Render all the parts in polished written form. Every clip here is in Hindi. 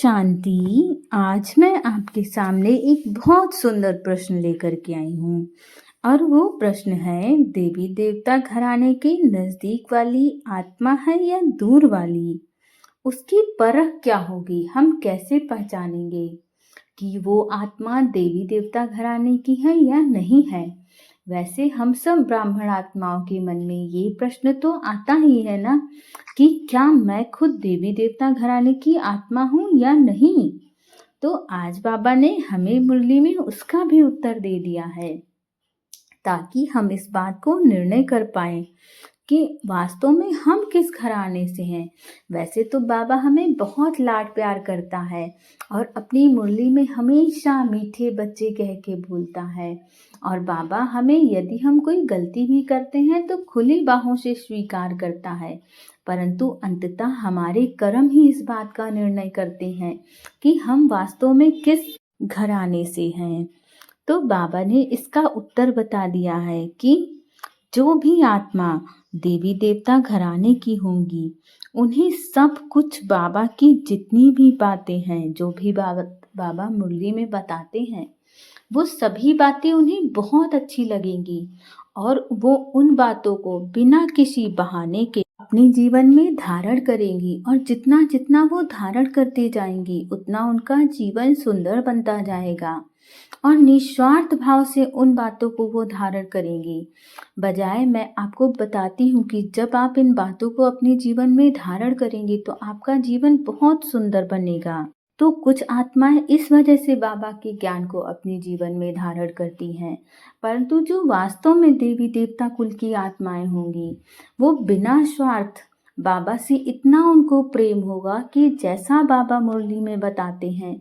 शांति। आज मैं आपके सामने एक बहुत सुंदर प्रश्न लेकर के आई हूँ और वो प्रश्न है, देवी देवता घराने के नजदीक वाली आत्मा है या दूर वाली? उसकी परख क्या होगी? हम कैसे पहचानेंगे कि वो आत्मा देवी देवता घराने की है या नहीं है? वैसे हम सब ब्राह्मण आत्माओं के मन में ये प्रश्न तो आता ही है ना कि क्या मैं खुद देवी देवता घराने की आत्मा हूँ या नहीं। तो आज बाबा ने हमें मुरली में उसका भी उत्तर दे दिया है, ताकि हम इस बात को निर्णय कर पाए कि वास्तव में हम किस घराने से हैं। वैसे तो बाबा हमें बहुत लाड प्यार करता है और अपनी मुरली में हमेशा मीठे बच्चे कह के बोलता है, और बाबा हमें यदि हम कोई गलती भी करते हैं तो खुली बाहों से स्वीकार करता है। परंतु अंततः हमारे कर्म ही इस बात का निर्णय करते हैं कि हम वास्तव में किस घराने से हैं। तो बाबा ने इसका उत्तर बता दिया है कि जो भी आत्मा देवी देवता घराने की होंगी, उन्हें सब कुछ बाबा की जितनी भी बातें हैं, जो भी बाबा मुरली में बताते हैं, वो सभी बातें उन्हें बहुत अच्छी लगेंगी और वो उन बातों को बिना किसी बहाने के अपने जीवन में धारण करेंगी। और जितना जितना वो धारण करते जाएंगी, उतना उनका जीवन सुंदर बनता जाएगा और निस्वार्थ भाव से उन बातों को वो धारण करेंगी। बजाय मैं आपको बताती हूँ कि जब आप इन बातों को अपने जीवन में धारण करेंगे तो आपका जीवन बहुत सुंदर बनेगा। तो कुछ आत्माएं इस वजह से बाबा के ज्ञान को अपने जीवन में धारण करती हैं, परंतु जो वास्तव में देवी देवता कुल की आत्माएं होंगी, वो बिना स्वार्थ बाबा से इतना उनको प्रेम होगा कि जैसा बाबा मुरली में बताते हैं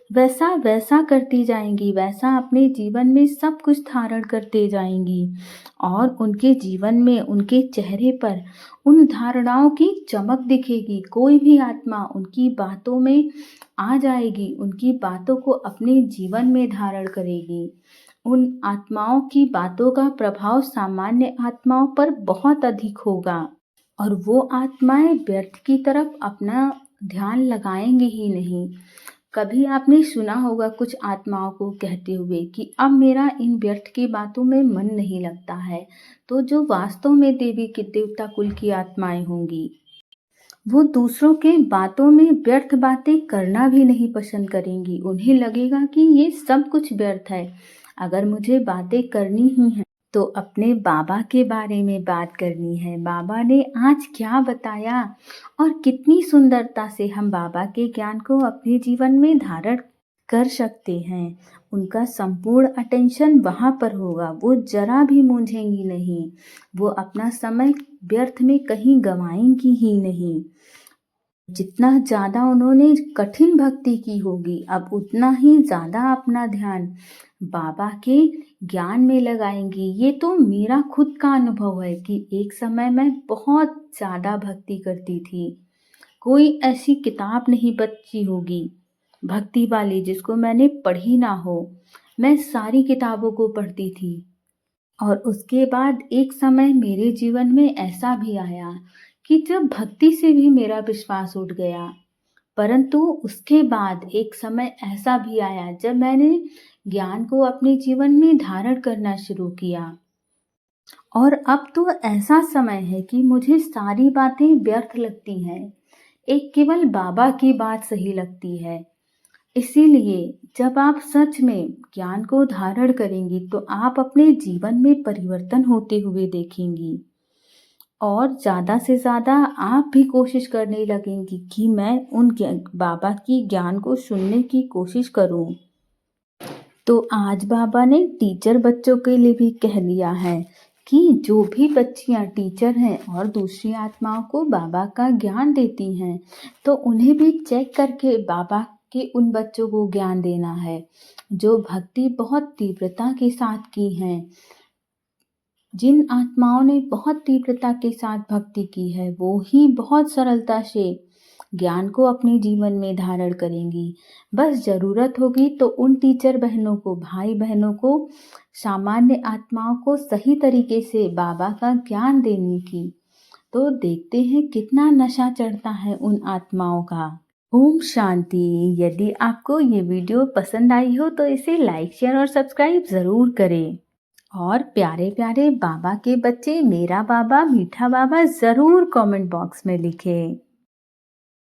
वैसा वैसा करती जाएंगी, वैसा अपने जीवन में सब कुछ धारण करते जाएंगी और उनके जीवन में, उनके चेहरे पर उन धारणाओं की चमक दिखेगी। कोई भी आत्मा उनकी बातों में आ जाएगी, उनकी बातों को अपने जीवन में धारण करेगी। उन आत्माओं की बातों का प्रभाव सामान्य आत्माओं पर बहुत अधिक होगा और वो आत्माएं व्यर्थ की तरफ अपना ध्यान लगाएंगे ही नहीं। कभी आपने सुना होगा कुछ आत्माओं को कहते हुए कि अब मेरा इन व्यर्थ की बातों में मन नहीं लगता है। तो जो वास्तव में देवी के देवता कुल की आत्माएं होंगी, वो दूसरों के बातों में व्यर्थ बातें करना भी नहीं पसंद करेंगी। उन्हें लगेगा कि ये सब कुछ व्यर्थ है। अगर मुझे बातें करनी ही है तो अपने बाबा के बारे में बात करनी है। बाबा ने आज क्या बताया और कितनी सुंदरता से हम बाबा के ज्ञान को अपने जीवन में धारण कर सकते हैं। उनका संपूर्ण अटेंशन वहाँ पर होगा। वो जरा भी मूंझेंगी नहीं, वो अपना समय व्यर्थ में कहीं गंवाएंगी ही नहीं। जितना ज़्यादा उन्होंने कठिन भक्ति की होगी, अब उतना ही ज़्यादा अपना ध्यान बाबा के ज्ञान में लगाएंगी। ये तो मेरा खुद का अनुभव है कि एक समय मैं बहुत ज़्यादा भक्ति करती थी। कोई ऐसी किताब नहीं बची होगी भक्ति वाली जिसको मैंने पढ़ी ना हो। मैं सारी किताबों को पढ़ती थी और उसके बाद एक समय मेरे जीवन में ऐसा भी आया कि जब भक्ति से भी मेरा विश्वास उठ गया। परंतु उसके बाद एक समय ऐसा भी आया जब मैंने ज्ञान को अपने जीवन में धारण करना शुरू किया, और अब तो ऐसा समय है कि मुझे सारी बातें व्यर्थ लगती हैं। एक केवल बाबा की बात सही लगती है। इसीलिए जब आप सच में ज्ञान को धारण करेंगी तो आप अपने जीवन में परिवर्तन होते हुए देखेंगी और ज़्यादा से ज़्यादा आप भी कोशिश करने लगेंगी कि मैं उन बाबा की ज्ञान को सुनने की कोशिश करूं। तो आज बाबा ने टीचर बच्चों के लिए भी कह दिया है कि जो भी बच्चियां टीचर हैं और दूसरी आत्माओं को बाबा का ज्ञान देती हैं, तो उन्हें भी चेक करके बाबा के उन बच्चों को ज्ञान देना है जो भक्ति बहुत तीव्रता के साथ की हैं। जिन आत्माओं ने बहुत तीव्रता के साथ भक्ति की है, वो ही बहुत सरलता से ज्ञान को अपने जीवन में धारण करेंगी। बस ज़रूरत होगी तो उन टीचर बहनों को, भाई बहनों को, सामान्य आत्माओं को सही तरीके से बाबा का ज्ञान देने की। तो देखते हैं कितना नशा चढ़ता है उन आत्माओं का। ओम शांति। यदि आपको ये वीडियो पसंद आई हो तो इसे लाइक शेयर और सब्सक्राइब ज़रूर करें। और प्यारे प्यारे बाबा के बच्चे मेरा बाबा मीठा बाबा ज़रूर कमेंट बॉक्स में लिखें।